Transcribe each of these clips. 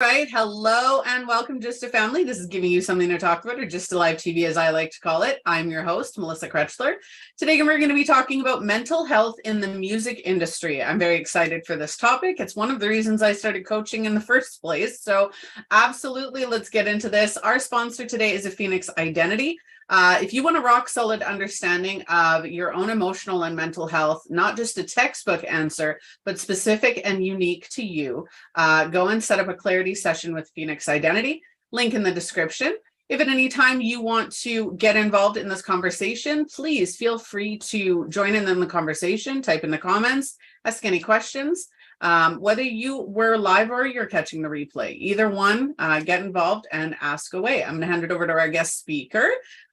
Right. Hello and welcome Just a Family. This is giving you something to talk about, or Just a Live TV as I like to call it. I'm your host, Melissa Krechler. Today we're going to be talking about mental health in the music industry. I'm very excited for this topic. It's one of the reasons I started coaching in the first place. So absolutely, let's get into this. Our sponsor today is a Phoenix Identity. If you want a rock solid understanding of your own emotional and mental health, not just a textbook answer, but specific and unique to you, go and set up a clarity session with Phoenix Identity. Link in the description. If at any time you want to get involved in this conversation, please feel free to join in the conversation, type in the comments, ask any questions. Whether you were live or you're catching the replay, either one, get involved and ask away. I'm going to hand it over to our guest speaker.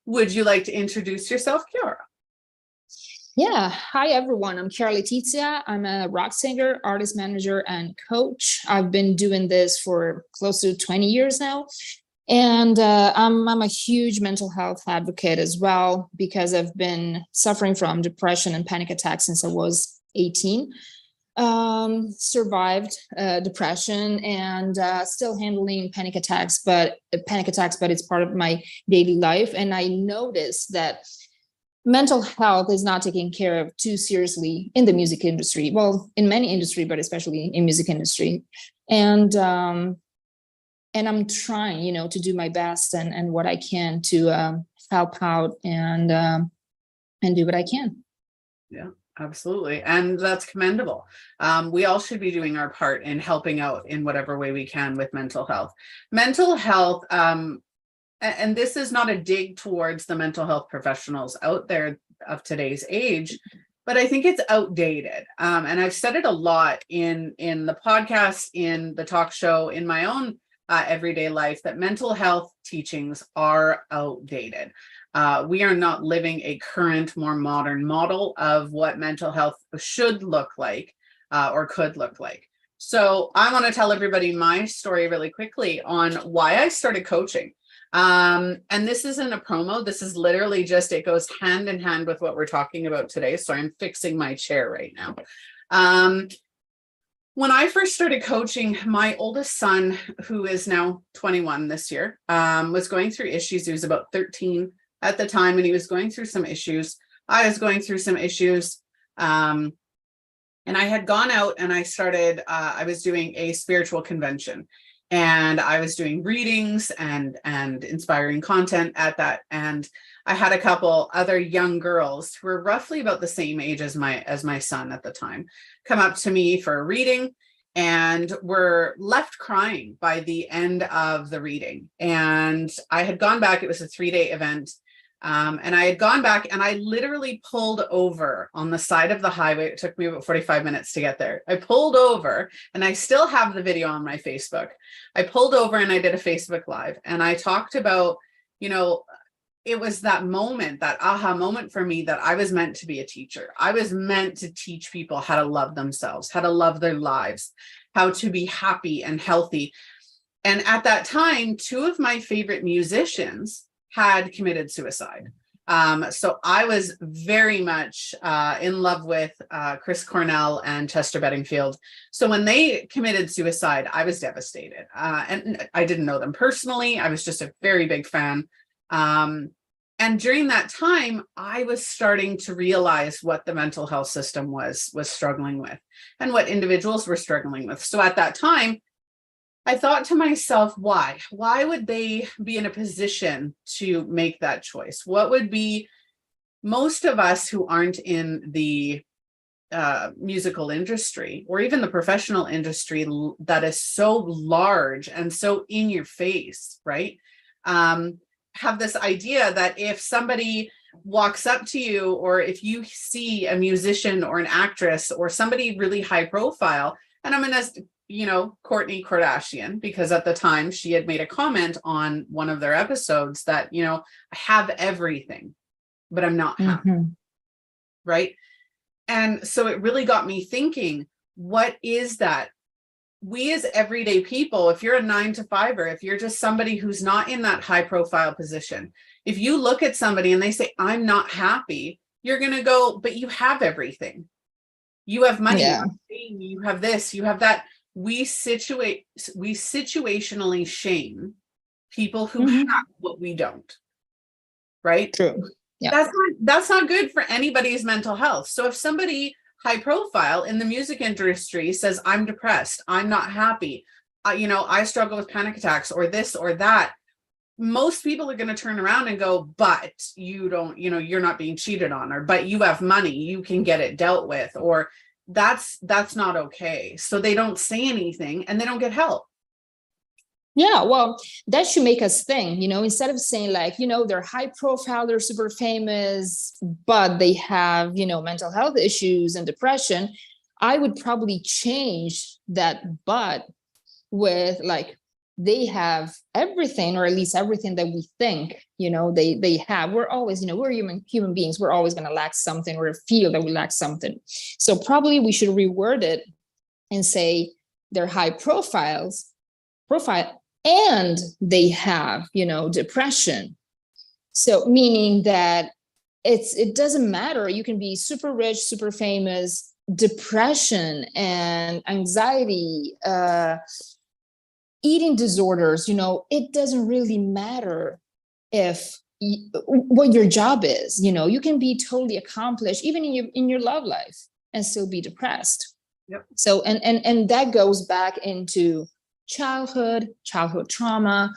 Would you like to introduce yourself, Kiara? Yeah. Hi, everyone. I'm Kiara Laetitia. I'm a rock singer, artist manager, and coach. I've been doing this for close to 20 years now. And I'm a huge mental health advocate as well, because I've been suffering from depression and panic attacks since I was 18. Survived depression and still handling panic attacks, but it's part of my daily life. And I noticed that mental health is not taken care of too seriously in the music industry. Well, in many industry, but especially in music industry. And I'm trying, to do my best and what I can to help out and do what I can. Yeah. Absolutely. And that's commendable. We all should be doing our part in helping out in whatever way we can with mental health. Mental health, and this is not a dig towards the mental health professionals out there of today's age, but I think it's outdated. And I've said it a lot in the podcast, in the talk show, in my own everyday life, that mental health teachings are outdated. We are not living a current, more modern model of what mental health should look like or could look like. So I want to tell everybody my story really quickly on why I started coaching. And this isn't a promo. This is literally just, it goes hand in hand with what we're talking about today. So I'm fixing my chair right now. When I first started coaching, my oldest son, who is now 21 this year, was going through issues. He was about 13 at the time, and he was going through some issues. I was going through some issues. And I had gone out and I was doing a spiritual convention, and I was doing readings and inspiring content at that. And I had a couple other young girls who were roughly about the same age as my son at the time come up to me for a reading, and were left crying by the end of the reading. And I had gone back. It was a 3-day event. And I had gone back and I literally pulled over on the side of the highway. It took me about 45 minutes to get there. I pulled over, and I still have the video on my Facebook. I pulled over and I did a Facebook Live, and I talked about, it was that moment, that aha moment for me, that I was meant to be a teacher. I was meant to teach people how to love themselves, how to love their lives, how to be happy and healthy. And at that time, 2 of my favorite musicians had committed suicide. So I was very much in love with Chris Cornell and Chester Bedingfield. So when they committed suicide, I was devastated. And I didn't know them personally. I was just a very big fan. And during that time, I was starting to realize what the mental health system was struggling with, and what individuals were struggling with. So at that time, I thought to myself, why would they be in a position to make that choice? What would be, most of us who aren't in the musical industry or even the professional industry that is so large and so in your face, right? Have this idea that if somebody walks up to you, or if you see a musician or an actress or somebody really high profile, and I'm going to, Kourtney Kardashian, because at the time she had made a comment on one of their episodes that, I have everything, but I'm not happy. Mm-hmm. Right. And so it really got me thinking, what is that? We as everyday people, if you're a 9-to-5er, if you're just somebody who's not in that high profile position, if you look at somebody and they say, I'm not happy, you're going to go, but you have everything. You have money, you have this, you have that. we situationally shame people who Mhm. have what we don't, right? True. Yeah. That's not good for anybody's mental health. So if somebody high profile in the music industry says, I'm depressed, I'm not happy, I struggle with panic attacks or this or that, most people are going to turn around and go, but you don't, you're not being cheated on, or but you have money, you can get it dealt with, or that's not okay. So they don't say anything and they don't get help. Yeah, well, that should make us think, instead of saying like, they're high profile, they're super famous, but they have, mental health issues and depression. I would probably change that but with like, they have everything, or at least everything that we think, they have. We're always, we're human beings. We're always going to lack something or feel that we lack something. So probably we should reword it and say they're high profile, and they have, depression. So meaning that it doesn't matter. You can be super rich, super famous, depression and anxiety, eating disorders, it doesn't really matter if what your job is. You can be totally accomplished even in your love life and still be depressed. Yep. So and that goes back into childhood trauma,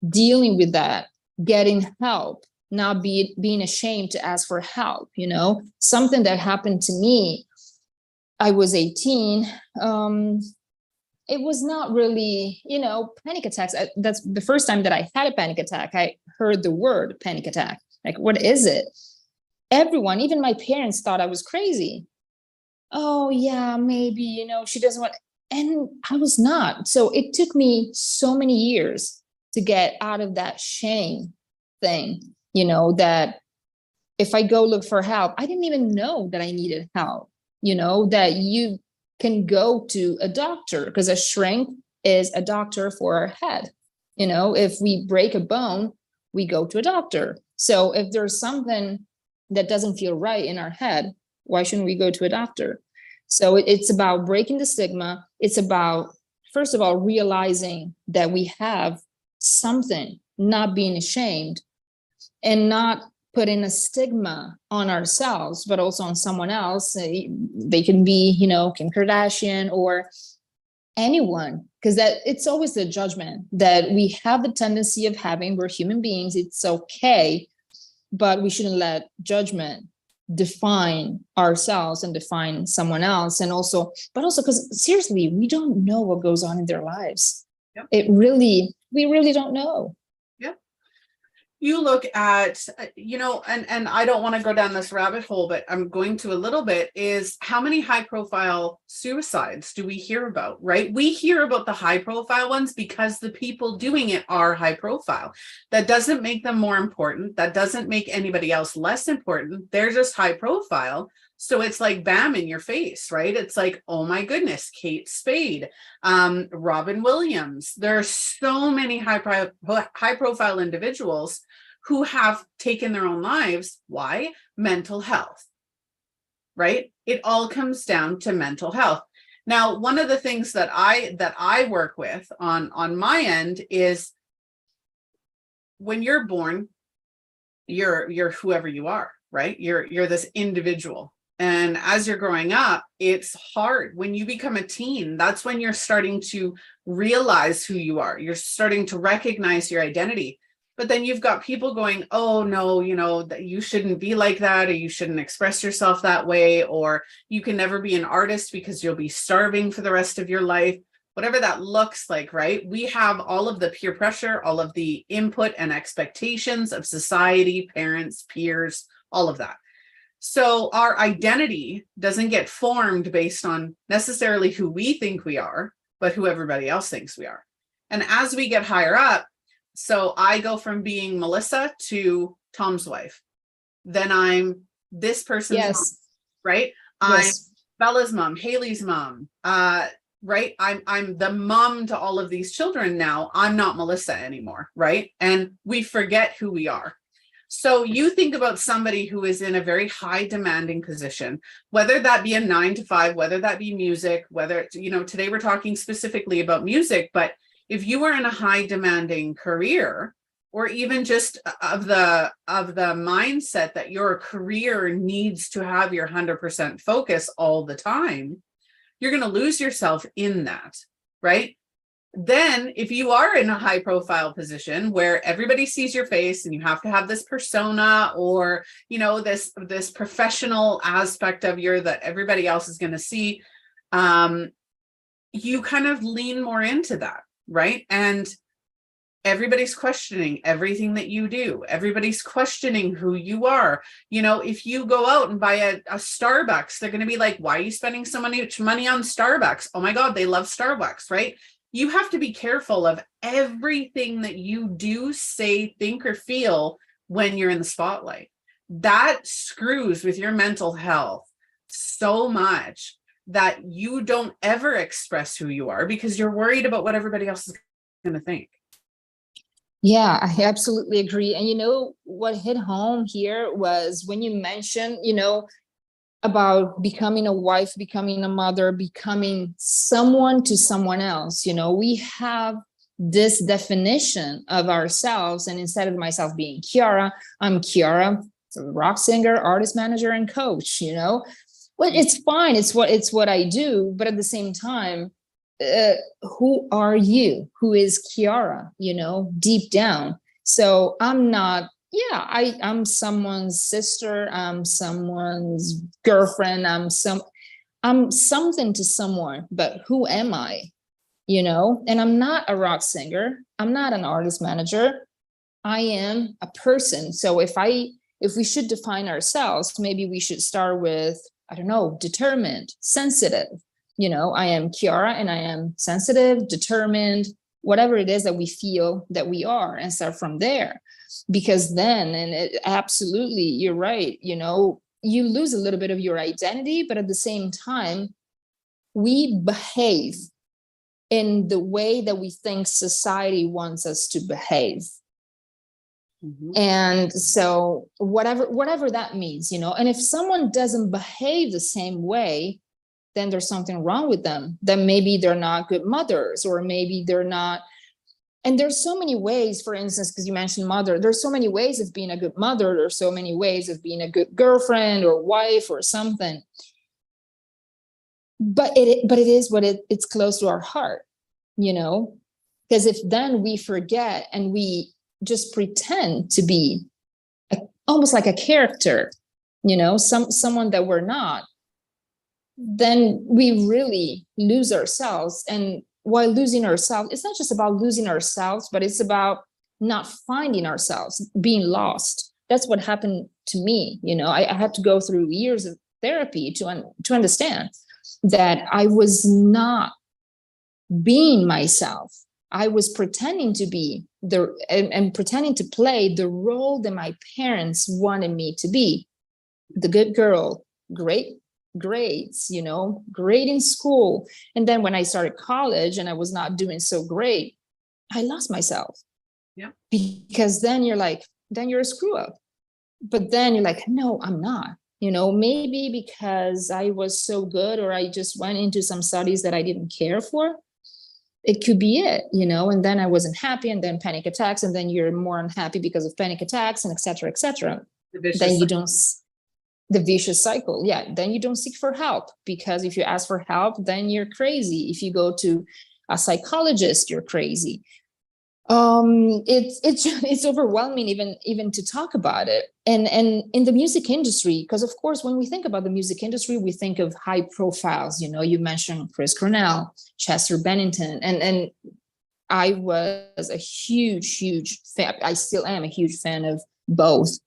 dealing with that, getting help, not being ashamed to ask for help. Something that happened to me, I was 18. It was not really, panic attacks. That's the first time that I had a panic attack. I heard the word panic attack. Like, what is it? Everyone, even my parents, thought I was crazy. Oh yeah, maybe, she doesn't want, and I was not. So it took me so many years to get out of that shame thing, that if I go look for help, I didn't even know that I needed help, that you can go to a doctor, because a shrink is a doctor for our head. If we break a bone, we go to a doctor. So if there's something that doesn't feel right in our head, why shouldn't we go to a doctor? So it's about breaking the stigma. It's about, first of all, realizing that we have something, not being ashamed, and not putting a stigma on ourselves, but also on someone else. They can be, Kim Kardashian or anyone, because that it's always the judgment that we have the tendency of having. We're human beings. It's okay, but we shouldn't let judgment define ourselves and define someone else. And also, but also because seriously, we don't know what goes on in their lives. Yep. We really don't know. You look at, and I don't want to go down this rabbit hole, but I'm going to a little bit, is how many high profile suicides do we hear about, right? We hear about the high profile ones because the people doing it are high profile. That doesn't make them more important. That doesn't make anybody else less important. They're just high profile. So it's like bam in your face, right? It's like, oh my goodness, Kate Spade, Robin Williams. There are so many high profile individuals who have taken their own lives. Why? Mental health, right? It all comes down to mental health. Now, one of the things that I work with on my end is when you're born, you're whoever you are, right? You're this individual. And as you're growing up, it's hard. When you become a teen, that's when you're starting to realize who you are. You're starting to recognize your identity. But then you've got people going, oh, no, that you shouldn't be like that, or you shouldn't express yourself that way, or you can never be an artist because you'll be starving for the rest of your life, whatever that looks like, right? We have all of the peer pressure, all of the input and expectations of society, parents, peers, all of that. So our identity doesn't get formed based on necessarily who we think we are, but who everybody else thinks we are. And as we get higher up, so I go from being Melissa to Tom's wife. Then I'm this person's mom, right? Yes. I'm Bella's mom, Haley's mom, right? I'm the mom to all of these children now. I'm not Melissa anymore, right? And we forget who we are. So you think about somebody who is in a very high demanding position, whether that be a 9 to 5, whether that be music, whether, today we're talking specifically about music, but if you are in a high demanding career, or even just of the mindset that your career needs to have your 100% focus all the time, you're going to lose yourself in that, right? Then if you are in a high profile position where everybody sees your face and you have to have this persona, or this professional aspect of you that everybody else is going to see, you kind of lean more into that, right? And everybody's questioning everything that you do. Everybody's questioning who you are. If you go out and buy a Starbucks, they're going to be like, why are you spending so much money on Starbucks? Oh my God, they love Starbucks, right? You have to be careful of everything that you do, say, think, or feel when you're in the spotlight. That screws with your mental health so much that you don't ever express who you are because you're worried about what everybody else is going to think. Yeah, I absolutely agree. And what hit home here was when you mentioned, about becoming a wife, becoming a mother, becoming someone to someone else. We have this definition of ourselves, and instead of myself being Kiara, I'm Kiara, rock singer, artist manager, and coach. Well, it's fine. It's what I do. But at the same time, who are you? Who is Kiara? Deep down. So I'm not. Yeah, I'm someone's sister, I'm someone's girlfriend, I'm something to someone, but who am I? And I'm not a rock singer, I'm not an artist manager, I am a person. So if we should define ourselves, maybe we should start with, I don't know, determined, sensitive. I am Kiara and I am sensitive, determined, whatever it is that we feel that we are, and start from there. Because then, absolutely, you're right, you lose a little bit of your identity, but at the same time, we behave in the way that we think society wants us to behave. Mm-hmm. And so whatever that means, and if someone doesn't behave the same way, then there's something wrong with them. Then maybe they're not good mothers, or maybe they're not. And there's so many ways, for instance, because you mentioned mother, there's so many ways of being a good mother. There's so many ways of being a good girlfriend or wife or something. But it is what it's close to our heart, because if then we forget and we just pretend to be almost like a character, someone that we're not, then we really lose ourselves. And while losing ourselves, it's not just about losing ourselves, but it's about not finding ourselves, being lost. That's what happened to me. I had to go through years of therapy to understand that I was not being myself. I was pretending to be and pretending to play the role that my parents wanted me to be. The good girl, great grades, great in school. And then when I started college and I was not doing so great, I lost myself. Yeah. Because then you're a screw up. But then you're like, no, I'm not. Maybe because I was so good, or I just went into some studies that I didn't care for. It could be it, and then I wasn't happy, and then panic attacks, and then you're more unhappy because of panic attacks, and et cetera, et cetera. Then you don't. The vicious cycle. Yeah. Then you don't seek for help, because if you ask for help, then you're crazy. If you go to a psychologist, you're crazy. It's overwhelming even to talk about it. And in the music industry, because of course, when we think about the music industry, we think of high profiles. You mentioned Chris Cornell, Chester Bennington, and I was a huge fan. I still am a huge fan of both.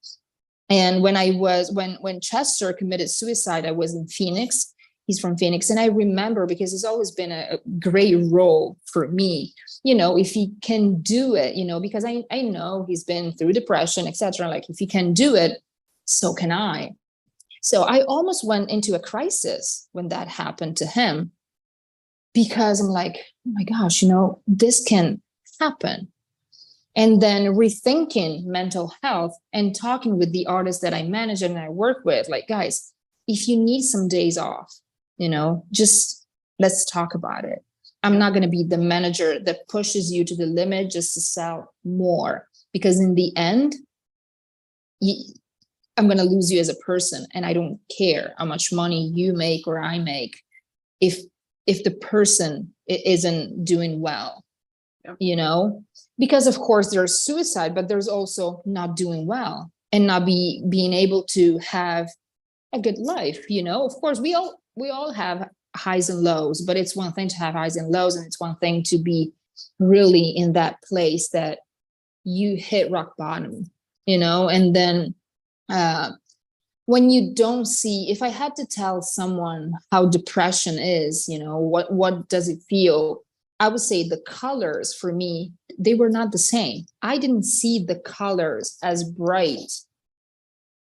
And when Chester committed suicide, I was in Phoenix. He's from Phoenix. And I remember, because it's always been a great role for me, if he can do it, because I know he's been through depression, etc. Like, if he can do it, so can I. So I almost went into a crisis when that happened to him, because I'm like, oh my gosh, this can happen. And then rethinking mental health and talking with the artists that I manage and I work with, like, guys, if you need some days off, just let's talk about it. I'm not going to be the manager that pushes you to the limit just to sell more, because in the end, I'm going to lose you as a person. And I don't care how much money you make or I make if the person isn't doing well, because of course there's suicide, but there's also not doing well and not being able to have a good life. Of course we all have highs and lows, but it's one thing to have highs and lows, and it's one thing to be really in that place that you hit rock bottom, and then when you don't see, if I had to tell someone how depression is, what does it feel? I would say the colors for me, they were not the same. I didn't see the colors as bright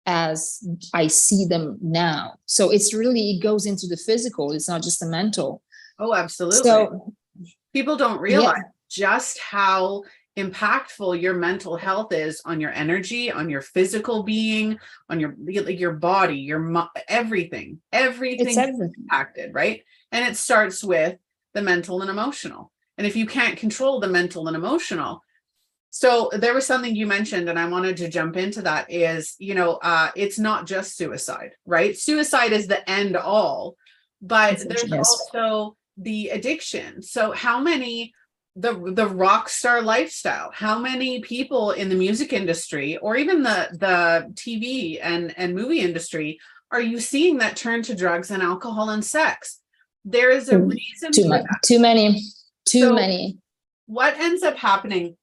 as I see them now. So it goes into the physical. It's not just the mental. Oh, absolutely. So people don't realize just how impactful your mental health is on your energy, on your physical being, on your body, your everything is impacted, right? And it starts with the mental and emotional. And if you can't control the mental and emotional, so there was something you mentioned, and I wanted to jump into that is, it's not just suicide, right? Suicide is the end all, but there's also the addiction. So how many the rock star lifestyle, how many people in the music industry or even the TV and movie industry are you seeing that turn to drugs and alcohol and sex? There is a reason too many. What ends up happening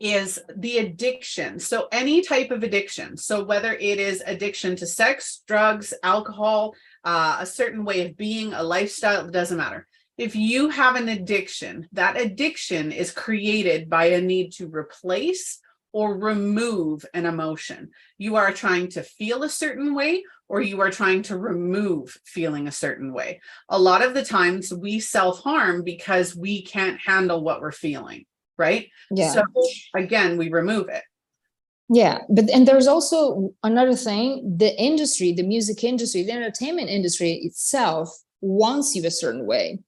is the addiction. So any type of addiction. So whether it is addiction to sex, drugs, alcohol, a certain way of being, a lifestyle, it doesn't matter. If you have an addiction, that addiction is created by a need to replace or remove an emotion. You are trying to feel a certain way, or you are trying to remove feeling a certain way. A lot of the times we self-harm because we can't handle what we're feeling, right? Yeah. So again, we remove it. Yeah, and there's also another thing, the industry, the music industry, the entertainment industry itself wants you a certain way.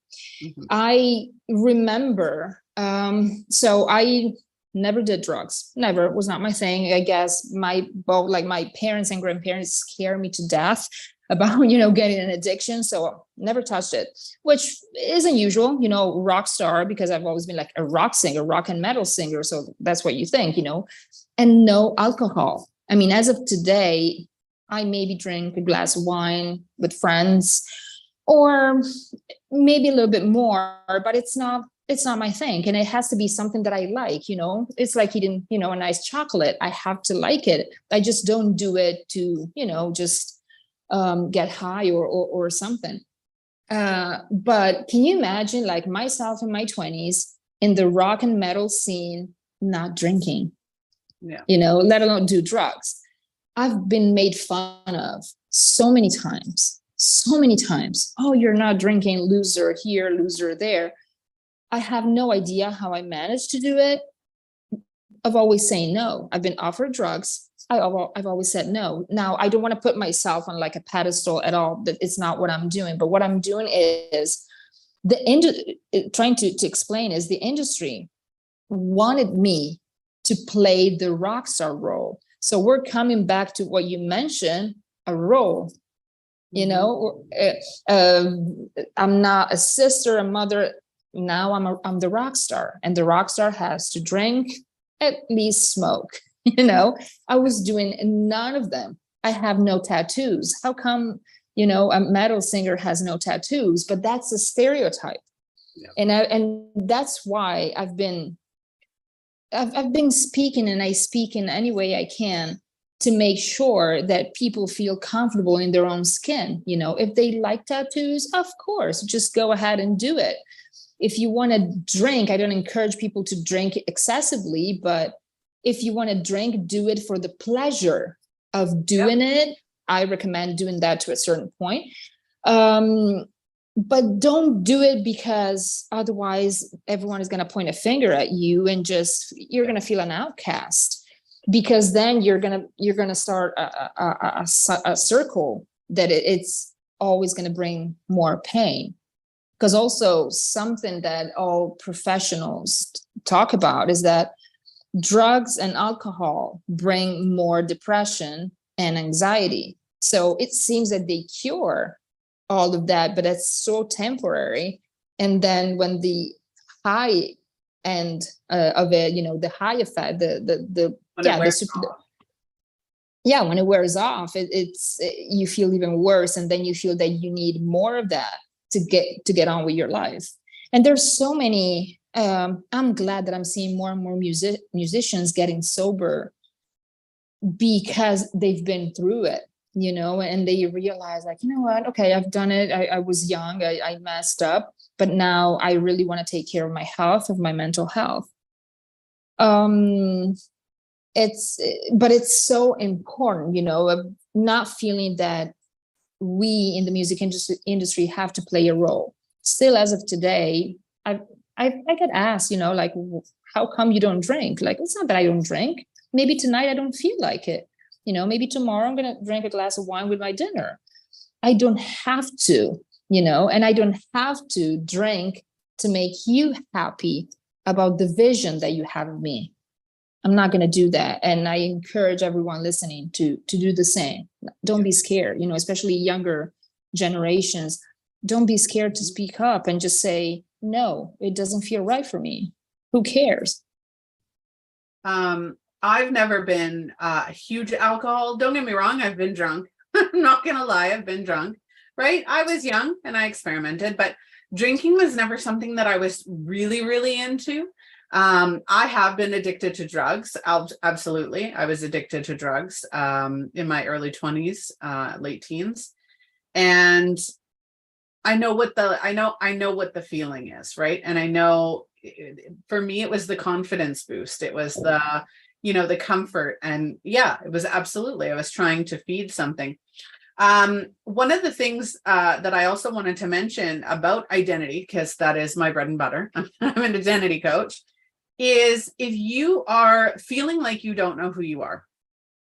Mm-hmm. I remember, so I never did drugs, never, it was not my thing. I guess my parents and grandparents scare me to death about, getting an addiction. So never touched it, which isn't usual, rock star, because I've always been like a rock singer, rock and metal singer. So that's what you think, and no alcohol. I mean, as of today, I maybe drink a glass of wine with friends, or maybe a little bit more, but it's not my thing. And it has to be something that I like, it's like eating, a nice chocolate. I have to like it. I just don't do it to, just get high or something. But can you imagine, like, myself in my 20s in the rock and metal scene, not drinking, let alone do drugs? I've been made fun of so many times. Oh, you're not drinking, loser here, loser there. I have no idea how I managed to do it. I've always saying no. I've been offered drugs. I've always said no. Now, I don't want to put myself on like a pedestal at all. That it's not what I'm doing. But what I'm doing is trying to explain is the industry wanted me to play the rock star role. So we're coming back to what you mentioned, a role. I'm not a sister, a mother. Now I'm the rock star, and the rock star has to drink, at least smoke. I was doing none of them. I have no tattoos. How come, a metal singer has no tattoos? But that's a stereotype. Yeah. And that's why I've been speaking, and I speak in any way I can to make sure that people feel comfortable in their own skin. If they like tattoos, of course, just go ahead and do it. If you want to drink, I don't encourage people to drink excessively, but if you want to drink, do it for the pleasure of doing it. I recommend doing that to a certain point. but don't do it because otherwise everyone is going to point a finger at you and just you're going to feel an outcast, because then you're going to start a circle that it's always going to bring more pain. Because also something that all professionals talk about is that drugs and alcohol bring more depression and anxiety. So it seems that they cure all of that, but it's so temporary. And then when the high end of it, the high effect, When it wears off. when it wears off, you feel even worse, and then you feel that you need more of that to get on with your life. And there's so many. I'm glad that I'm seeing more and more musicians getting sober because they've been through it, and they realize, like, you know what, okay, I've done it. I was young, I messed up, but now I really want to take care of my health, of my mental health. It's so important, of not feeling that we in the music industry have to play a role. Still, as of today, I get asked, like, how come you don't drink? Like, it's not that I don't drink. Maybe tonight I don't feel like it. Maybe tomorrow I'm going to drink a glass of wine with my dinner. I don't have to, and I don't have to drink to make you happy about the vision that you have of me. I'm not going to do that. And I encourage everyone listening to do the same. Don't be scared, especially younger generations. Don't be scared to speak up and just say, no, it doesn't feel right for me. Who cares? I've never been a huge alcohol. Don't get me wrong. I've been drunk. I'm not going to lie. I've been drunk, right? I was young and I experimented, but drinking was never something that I was really, really into. I have been addicted to drugs. Absolutely. I was addicted to drugs in my early 20s, late teens. And I know what the feeling is, right? And I know for me, it was the confidence boost. It was the comfort. And yeah, it was absolutely, I was trying to feed something. One of the things that I also wanted to mention about identity, because that is my bread and butter, I'm an identity coach, is if you are feeling like you don't know who you are.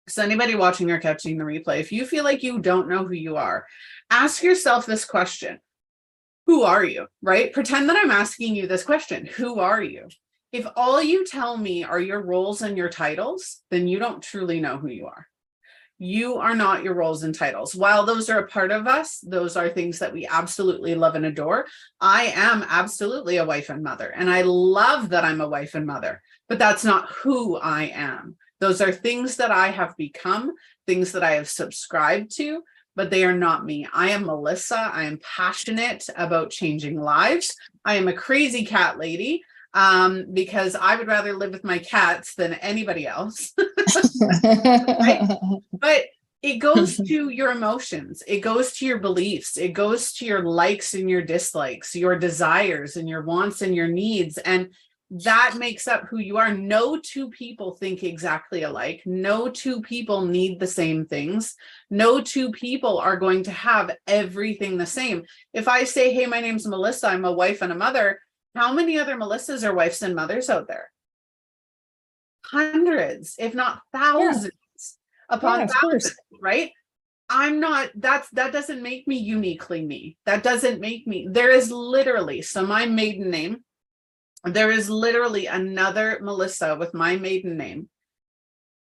So anybody watching or catching the replay, if you feel like you don't know who you are, ask yourself this question. Who are you, right? Pretend that I'm asking you this question. Who are you? If all you tell me are your roles and your titles, then you don't truly know who you are. You are not your roles and titles. While those are a part of us, those are things that we absolutely love and adore. I am absolutely a wife and mother, and I love that I'm a wife and mother, but that's not who I am. Those are things that I have become, things that I have subscribed to, but they are not me. I am Melissa. I am passionate about changing lives. I am a crazy cat lady because I would rather live with my cats than anybody else. Right? But it goes to your emotions. It goes to your beliefs. It goes to your likes and your dislikes, your desires and your wants and your needs. And that makes up who you are. No two people think exactly alike. No two people need the same things. No two people are going to have everything the same. If I say, hey, my name's Melissa, I'm a wife and a mother, how many other Melissas are wives and mothers out there? Hundreds, if not thousands, upon thousands, right? I'm not, that doesn't make me uniquely me. That doesn't make me, there is literally, so my maiden name, there is literally another Melissa with my maiden name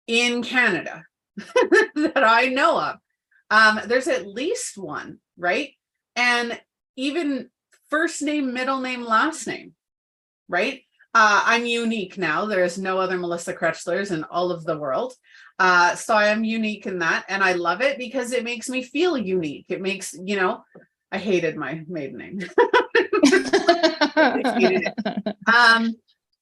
in Canada that I know of. There's at least one, right? And even first name, middle name, last name, right? I'm unique now. There is no other Melissa Krechlers in all of the world. So I am unique in that. And I love it because it makes me feel unique. It makes, I hated my maiden name.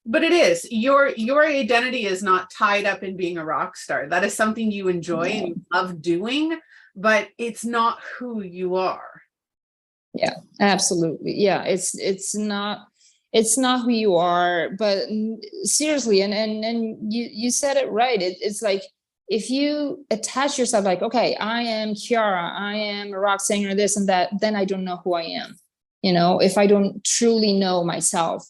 But it is, your identity is not tied up in being a rock star. That is something you enjoy and you love doing, but it's not who you are. Yeah, absolutely. Yeah, it's not who you are, but seriously, and you said it right. It's like, if you attach yourself like, okay, I am Kiara, I am a rock singer, this and that, then I don't know who I am. if I don't truly know myself.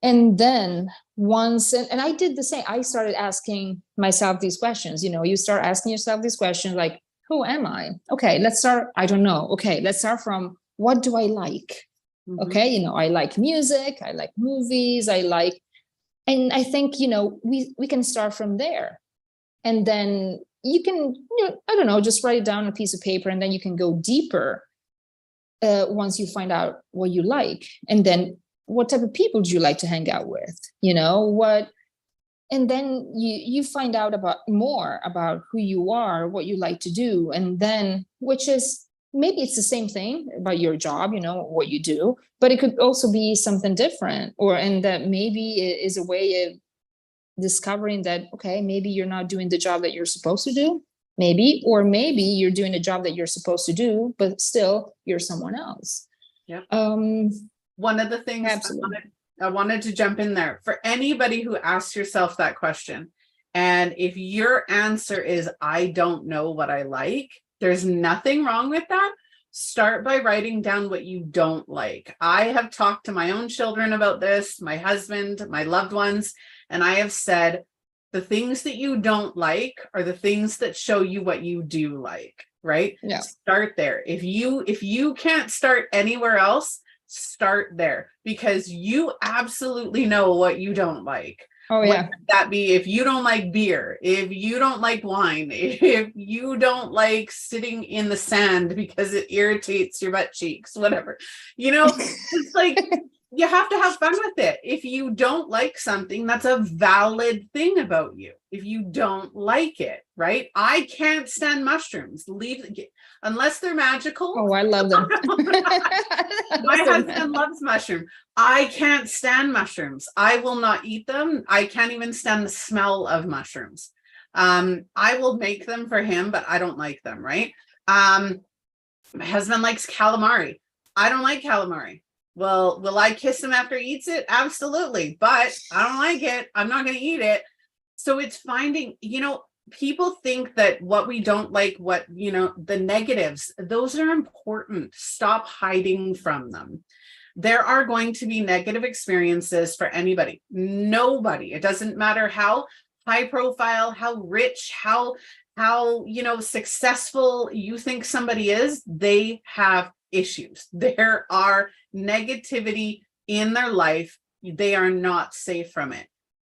And then once, and I did the same, I started asking myself these questions. You start asking yourself these questions like, who am I? Okay, let's start. I don't know. Okay, let's start from, what do I like? Okay, I like music, I like movies, and I think, we can start from there. And then you can, I don't know, just write it down on a piece of paper, and then you can go deeper once you find out what you like. And then what type of people do you like to hang out with? And then you find out more about who you are, what you like to do. And then, which is, maybe it's the same thing about your job, what you do, but it could also be something different, and that maybe it is a way of discovering that, okay, maybe you're not doing the job that you're supposed to do, or maybe you're doing a job that you're supposed to do, but still you're someone else. Yeah. One of the things I wanted to jump in there for anybody who asks yourself that question. And if your answer is, I don't know what I like, there's nothing wrong with that. Start by writing down what you don't like. I have talked to my own children about this, my husband, my loved ones, and I have said, the things that you don't like are the things that show you what you do like, right? Yeah. Start there. If you can't start anywhere else, start there, because you absolutely know what you don't like. Oh yeah. Whether that be if you don't like beer, if you don't like wine, if you don't like sitting in the sand because it irritates your butt cheeks, whatever, it's like, you have to have fun with it. If you don't like something, that's a valid thing about you. If you don't like it, right? I can't stand mushrooms. Unless they're magical. Oh, I love them. My husband loves mushroom. I can't stand mushrooms. I will not eat them. I can't even stand the smell of mushrooms. I will make them for him, but I don't like them, right? My husband likes calamari. I don't like calamari. Well, will I kiss him after he eats it? Absolutely. But I don't like it. I'm not going to eat it. So it's finding, people think that what we don't like, the negatives, those are important. Stop hiding from them. There are going to be negative experiences for anybody. Nobody. It doesn't matter how high profile, how rich, how successful you think somebody is, they have issues. There are negativity in their life. They are not safe from it.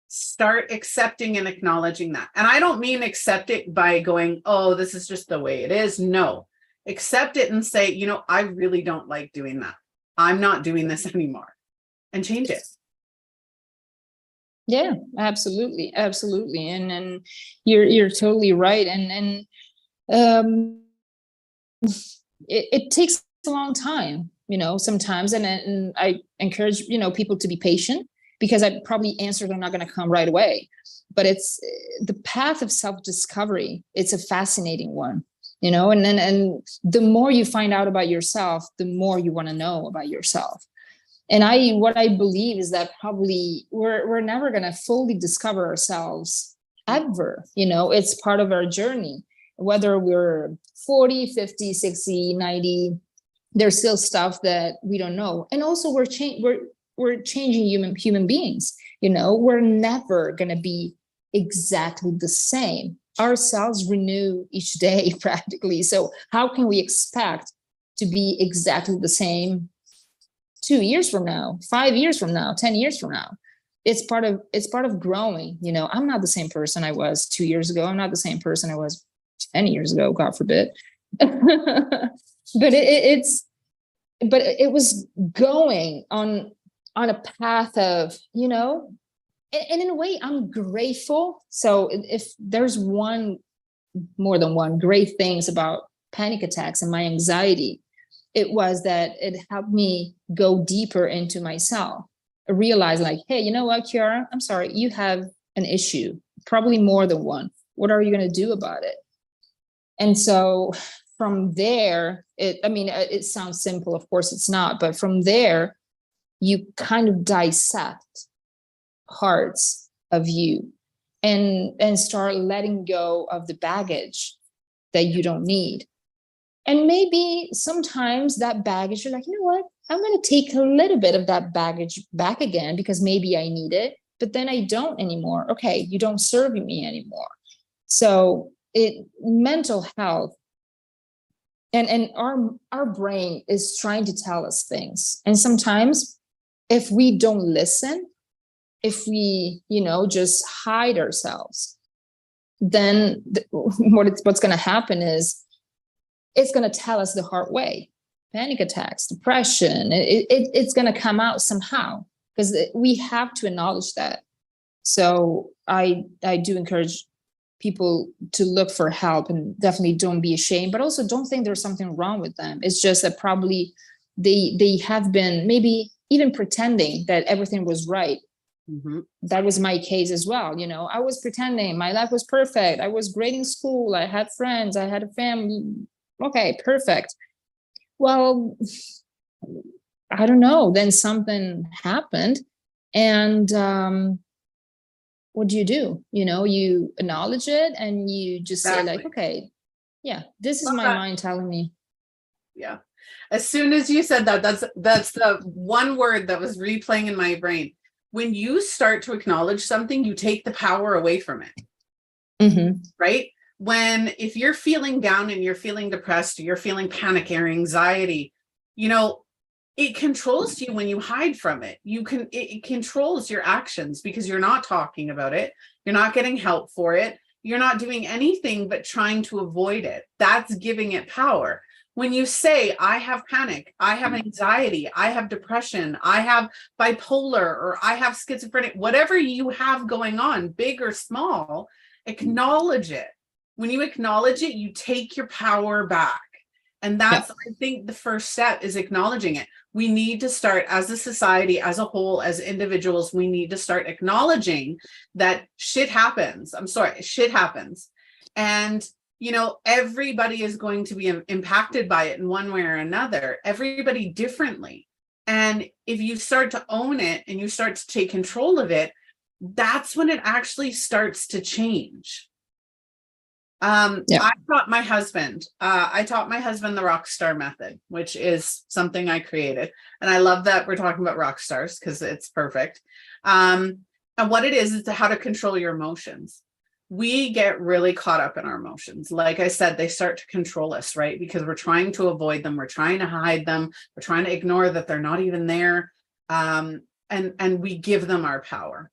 Start accepting and acknowledging that. And I don't mean accept it by going, oh, this is just the way it is. No, accept it and say, I really don't like doing that. I'm not doing this anymore, and change it. Yeah, absolutely. Absolutely. And you're totally right. And it takes a long time, sometimes. And I encourage, people to be patient, because I probably answers are not going to come right away. But it's the path of self-discovery. It's a fascinating one, and the more you find out about yourself, the more you want to know about yourself. And what I believe is that probably we're never going to fully discover ourselves ever. It's part of our journey, whether we're 40, 50, 60, 90, there's still stuff that we don't know. And also we're changing human beings. We're never going to be exactly the same. Our cells renew each day practically. So how can we expect to be exactly the same 2 years from now, 5 years from now, 10 years from now? It's part of growing. I'm not the same person I was 2 years ago. I'm not the same person I was 10 years ago, God forbid. But it was going on a path of, and in a way I'm grateful. So if there's more than one great things about panic attacks and my anxiety, it was that it helped me go deeper into myself, realize like, hey, you know what, Kiara, I'm sorry, you have an issue, probably more than one. What are you going to do about it? And so from there, it sounds simple. Of course it's not. But from there, you kind of dissect parts of you and start letting go of the baggage that you don't need. And maybe sometimes that baggage, you're like, you know what? I'm going to take a little bit of that baggage back again because maybe I need it, but then I don't anymore. Okay, you don't serve me anymore. So mental health and our brain is trying to tell us things. And sometimes if we don't listen, if we, just hide ourselves, then what's going to happen is it's going to tell us the hard way. Panic attacks, depression, it's going to come out somehow because we have to acknowledge that. So I do encourage people to look for help, and definitely don't be ashamed, but also don't think there's something wrong with them. It's just that probably they have been maybe even pretending that everything was right. Mm-hmm. That was my case as well. I was pretending my life was perfect. I was great in school. I had friends. I had a family. Okay, perfect. Well, I don't know. Then something happened. And what do? You acknowledge it and you just say like, okay, yeah, this is my mind telling me. Yeah. As soon as you said that, that's the one word that was replaying in my brain. When you start to acknowledge something, you take the power away from it. Mm-hmm. Right? If you're feeling down and you're feeling depressed, or you're feeling panic or anxiety, it controls you when you hide from it. It controls your actions because you're not talking about it. You're not getting help for it. You're not doing anything but trying to avoid it. That's giving it power. When you say, I have panic, I have anxiety, I have depression, I have bipolar, or I have schizophrenic, whatever you have going on, big or small, acknowledge it. When you acknowledge it, you take your power back. And that's, I think, the first step is acknowledging it. We need to start, as a society, as a whole, as individuals, we need to start acknowledging that shit happens. Shit happens. And everybody is going to be impacted by it in one way or another, everybody differently. And if you start to own it and you start to take control of it, that's when it actually starts to change. I taught my husband the rock star method, which is something I created. And I love that we're talking about rock stars because it's perfect. And what it is how to control your emotions. We get really caught up in our emotions. Like I said, they start to control us, right? Because we're trying to avoid them. We're trying to hide them. We're trying to ignore that they're not even there. And we give them our power.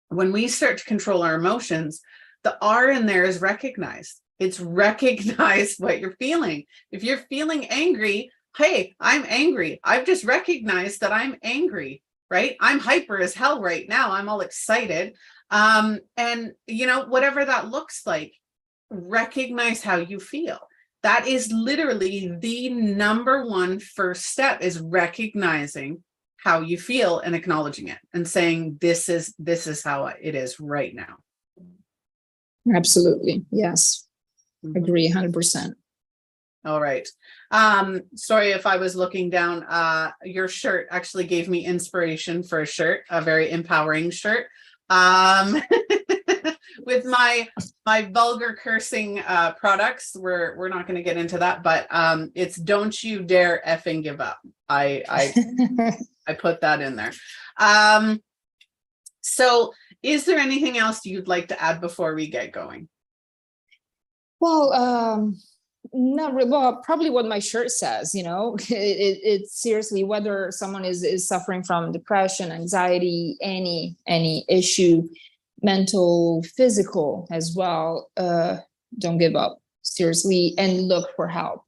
When we start to control our emotions, the R in there is recognized. It's recognize what you're feeling. If you're feeling angry, hey, I'm angry. I've just recognized that I'm angry, right? I'm hyper as hell right now. I'm all excited. And whatever that looks like, recognize how you feel. That is literally the number one first step, is recognizing how you feel and acknowledging it and saying, this is how it is right now. Absolutely. Yes. Mm-hmm. Agree 100%. All right. Sorry if I was looking down. Your shirt actually gave me inspiration for a shirt, a very empowering shirt. With my vulgar cursing products, we're not going to get into that, but it's don't you dare effing give up. I put that in there. So is there anything else you'd like to add before we get going? Well, not really. Well, probably what my shirt says, it's seriously, whether someone is suffering from depression, anxiety, any issue, mental, physical as well, don't give up, seriously, and look for help.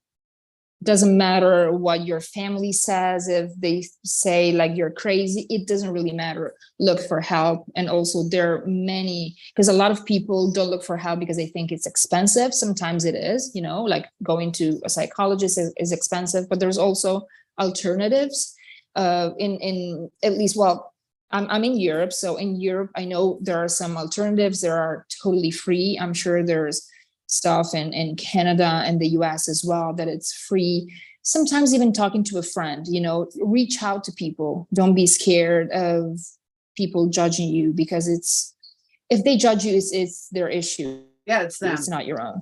Doesn't matter what your family says. If they say like you're crazy, it doesn't really matter. Look for help. And also there are many, because a lot of people don't look for help because they think it's expensive. Sometimes it is, like going to a psychologist is expensive, but there's also alternatives in at least, well, I'm in Europe. So in Europe, I know there are some alternatives that are totally free. I'm sure there's stuff in Canada and the US as well, that it's free. Sometimes even talking to a friend, reach out to people. Don't be scared of people judging you, because if they judge you, it's their issue. Yeah, it's them. It's not your own.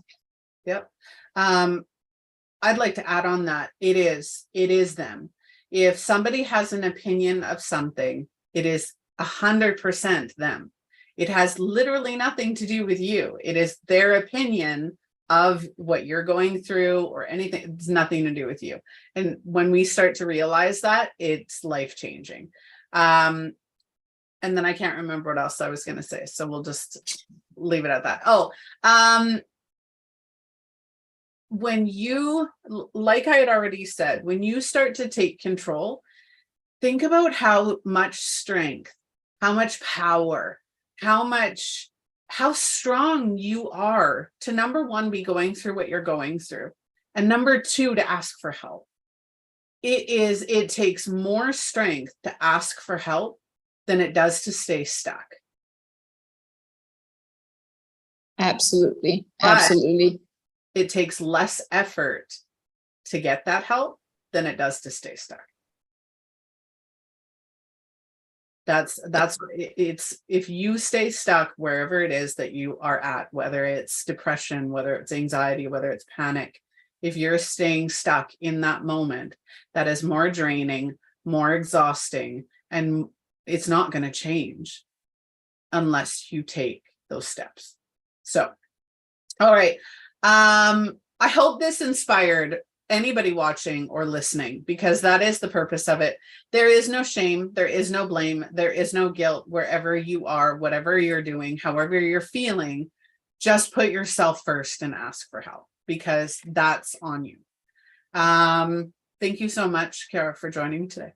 Yep. I'd like to add on that. It is them. If somebody has an opinion of something, it is 100% them. It has literally nothing to do with you. It is their opinion of what you're going through or anything. It's nothing to do with you. And when we start to realize that, it's life-changing. And then I can't remember what else I was going to say. So we'll just leave it at that. When you, like I had already said, when you start to take control, think about how much strength, how much power, how strong you are to, number one, be going through what you're going through, and number two, to ask for help. It takes more strength to ask for help than it does to stay stuck. Absolutely. But Absolutely. it takes less effort to get that help than it does to stay stuck. That's it's, if you stay stuck wherever it is that you are at, whether it's depression, whether it's anxiety, whether it's panic, if you're staying stuck in that moment, that is more draining, more exhausting, and it's not going to change unless you take those steps. So, all right. I hope this inspired anybody watching or listening, because that is the purpose of it. There is no shame. There is no blame. There is no guilt wherever you are, whatever you're doing, however you're feeling. Just put yourself first and ask for help, because that's on you. Thank you so much, Kiara, for joining me today.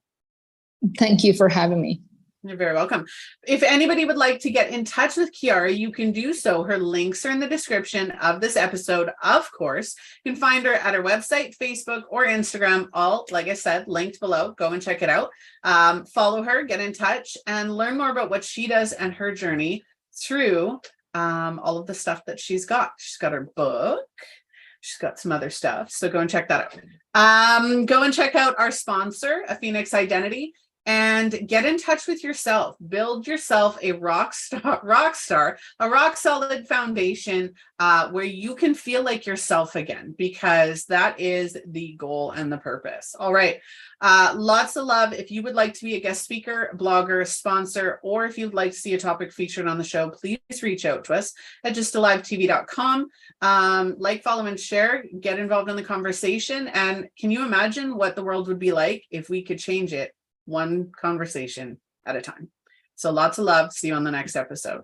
Thank you for having me. You're very welcome. If anybody would like to get in touch with Kiara, you can do so. Her links are in the description of this episode. Of course, you can find her at her website, Facebook, or Instagram, all, like I said, linked below. Go and check it out. Follow her, get in touch, and learn more about what she does and her journey through all of the stuff that she's got. She's got her book. She's got some other stuff. So go and check that out. Go and check out our sponsor, A Phoenix Identity. And get in touch with yourself. Build yourself a rock solid foundation where you can feel like yourself again, because that is the goal and the purpose. All right. Lots of love. If you would like to be a guest speaker, blogger, sponsor, or if you'd like to see a topic featured on the show, please reach out to us at justalivetv.com. Like, follow, and share. Get involved in the conversation. And can you imagine what the world would be like if we could change it one conversation at a time? So lots of love. See you on the next episode.